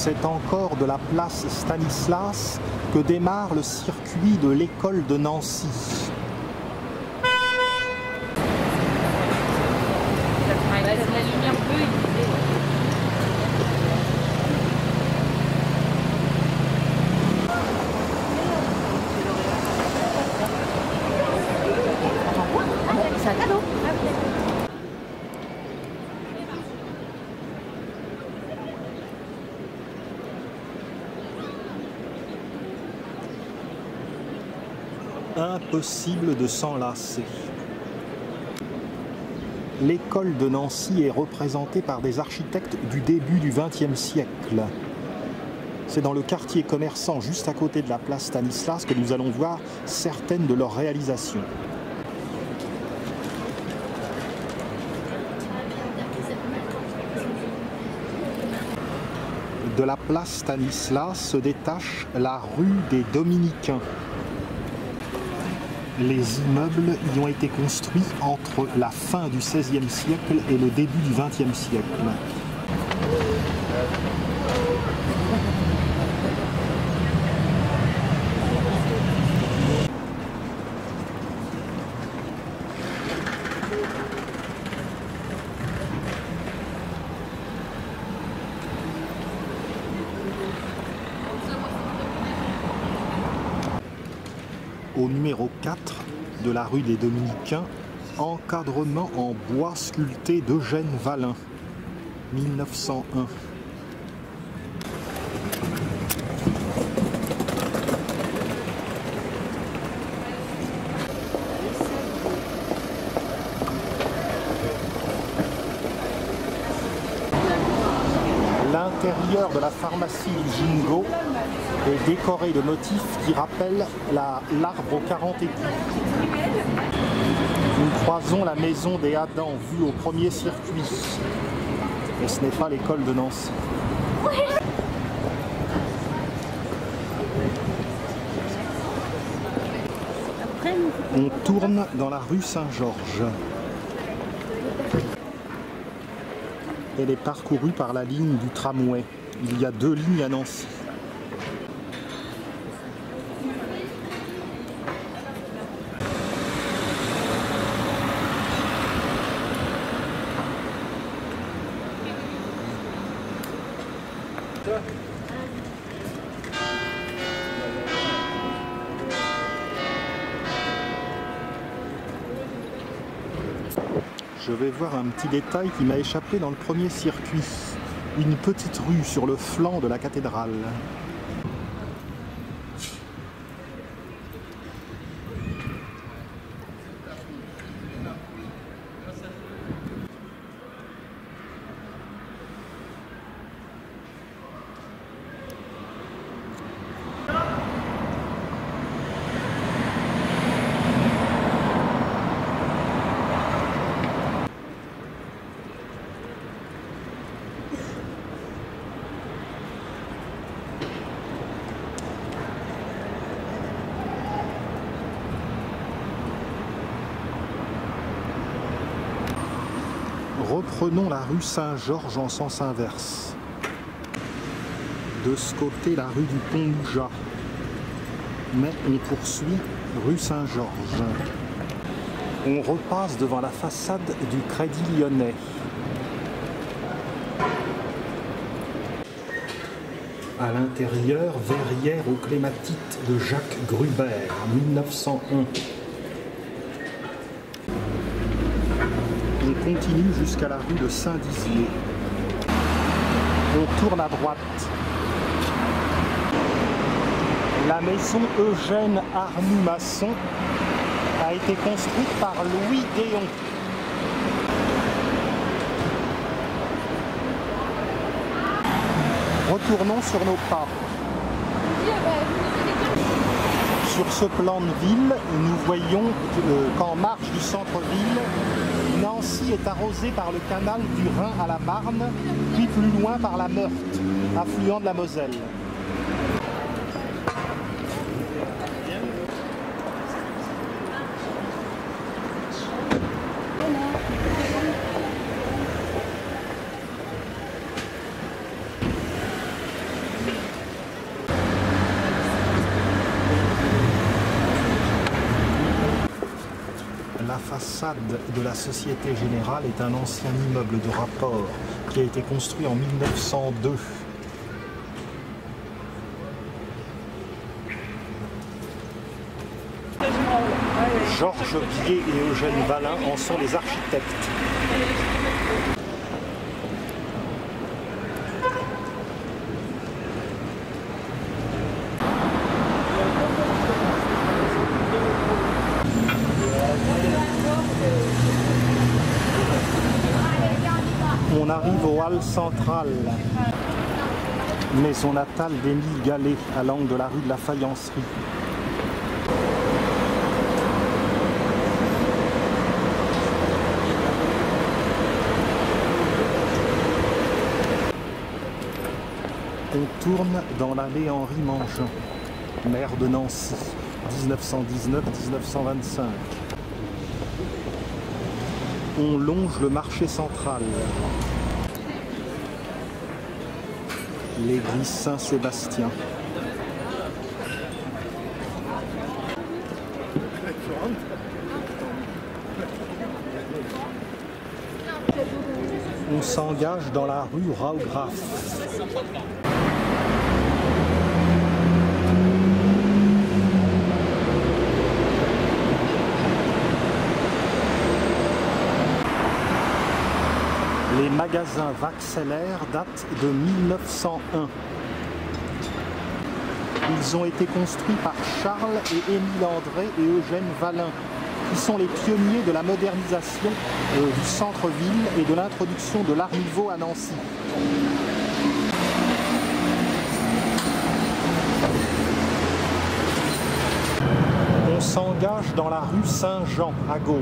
c'est encore de la place Stanislas que démarre le circuit de l'école de Nancy. La lumière bleue, c'est un cadeau. Impossible de s'en lasser. L'école de Nancy est représentée par des architectes du début du XXe siècle. C'est dans le quartier commerçant juste à côté de la place Stanislas que nous allons voir certaines de leurs réalisations. De la place Stanislas se détache la rue des Dominicains. Les immeubles y ont été construits entre la fin du XVIe siècle et le début du XXe siècle. Au numéro 4 de la rue des Dominicains, encadrement en bois sculpté d'Eugène Vallin, 1901. L'intérieur de la pharmacie Jingo est décoré de motifs qui rappellent l'arbre aux 40 écus. Nous croisons la maison des Adams vue au premier circuit. Et ce n'est pas l'école de Nancy. On tourne dans la rue Saint-Georges. Elle est parcourue par la ligne du tramway. Il y a 2 lignes à Nancy. Je vais voir un petit détail qui m'a échappé dans le premier circuit. Une petite rue sur le flanc de la cathédrale. Reprenons la rue Saint-Georges en sens inverse. De ce côté, la rue du Pont-Mouja. Mais on poursuit rue Saint-Georges. On repasse devant la façade du Crédit Lyonnais. À l'intérieur, verrière aux clématites de Jacques Gruber, 1901. On continue jusqu'à la rue de Saint-Dizier. On tourne à droite. La maison Eugène Arnoux-Masson a été construite par Louis Déon. Retournons sur nos pas. Sur ce plan de ville, nous voyons qu'en marge du centre-ville, Nancy est arrosée par le canal du Rhin à la Marne, puis plus loin par la Meurthe, affluent de la Moselle. La façade de la Société Générale est un ancien immeuble de rapport qui a été construit en 1902. Georges Bier et Eugène Valin en sont les architectes. On arrive au hall central, maison natale d'Émile Gallet, à l'angle de la rue de la Faïencerie. On tourne dans l'allée Henri Mangin, maire de Nancy, 1919-1925. On longe le marché central, l'église Saint-Sébastien. On s'engage dans la rue Raugraff. Les magasins Vaxeller datent de 1901. Ils ont été construits par Charles et Émile André et Eugène Valin, qui sont les pionniers de la modernisation du centre-ville et de l'introduction de l'art nouveau à Nancy. On s'engage dans la rue Saint-Jean, à gauche.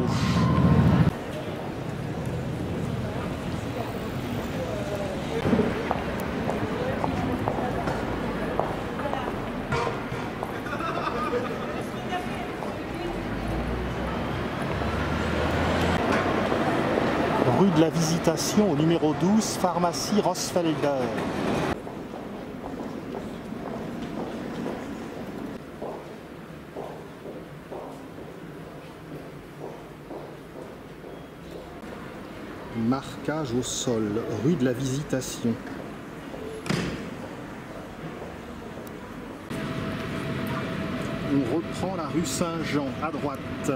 Rue de la Visitation au numéro 12, pharmacie Rossfelder. Marquage au sol, rue de la Visitation. On reprend la rue Saint-Jean à droite.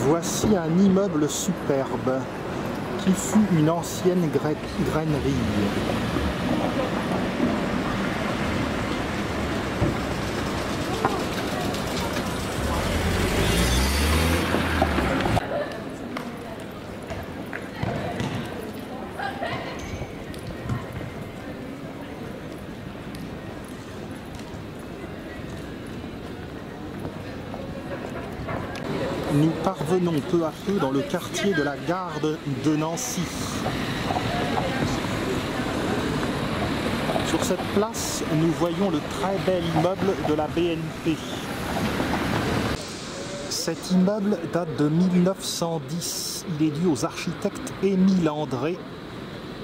Voici un immeuble superbe qui fut une ancienne grainerie. Nous parvenons peu à peu dans le quartier de la gare de Nancy. Sur cette place, nous voyons le très bel immeuble de la BNP. Cet immeuble date de 1910. Il est dû aux architectes Émile André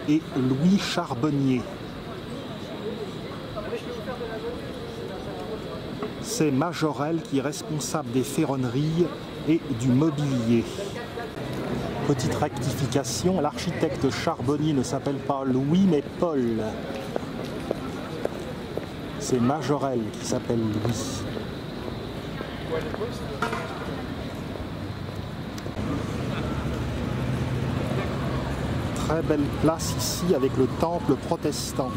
et Louis Charbonnier. C'est Majorel qui est responsable des ferronneries et du mobilier. Petite rectification, l'architecte Charbonnier ne s'appelle pas Louis mais Paul. C'est Majorel qui s'appelle Louis. Très belle place ici avec le temple protestant.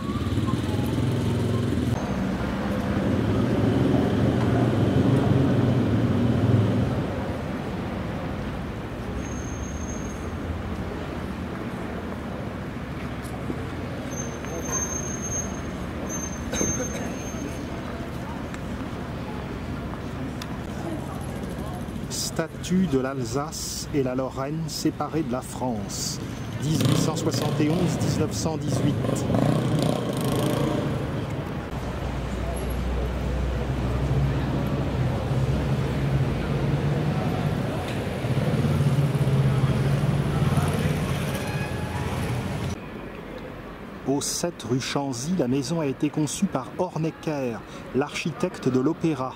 statut de l'Alsace et la Lorraine séparées de la France, 1871-1918. Au 7 rue Chanzy, la maison a été conçue par Hornecker, l'architecte de l'Opéra.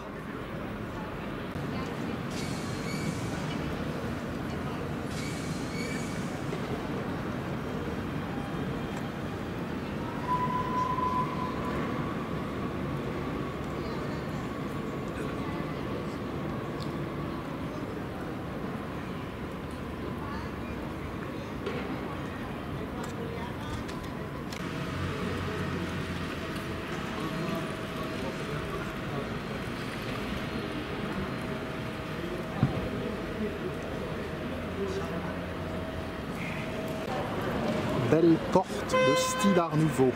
Belle porte de style Art Nouveau.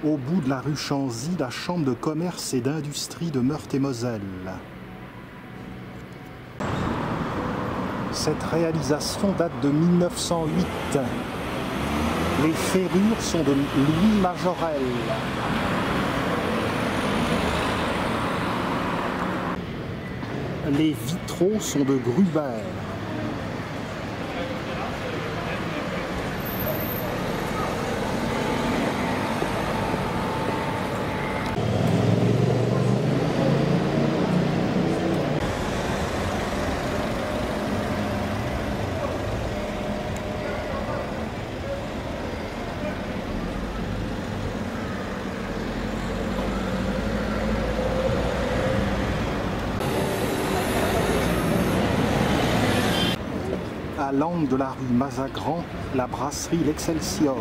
Au bout de la rue Chanzy, la chambre de commerce et d'industrie de Meurthe-et-Moselle. Cette réalisation date de 1908. Les ferrures sont de Louis Majorel. Les vitraux sont de Gruber. À l'angle de la rue Mazagran, la brasserie L'Excelsior.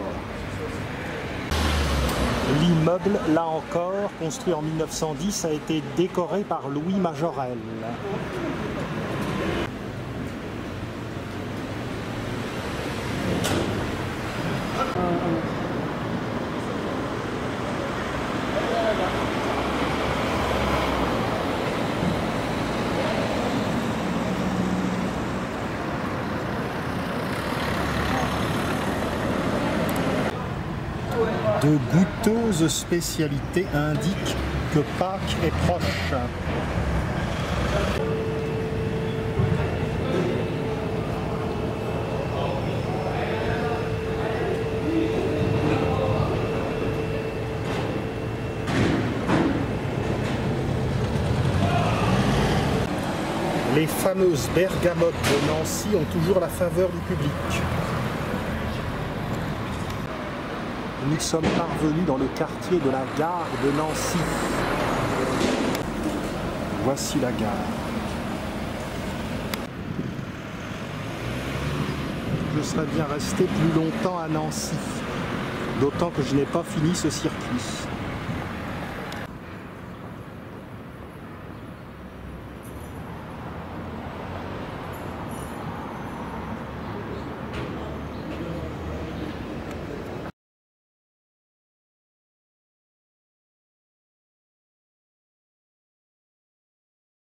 L'immeuble, là encore, construit en 1910, a été décoré par Louis Majorel. De goûteuses spécialités indiquent que Pâques est proche. Les fameuses bergamotes de Nancy ont toujours la faveur du public. Nous sommes parvenus dans le quartier de la gare de Nancy. Voici la gare. Je serais bien resté plus longtemps à Nancy, d'autant que je n'ai pas fini ce circuit.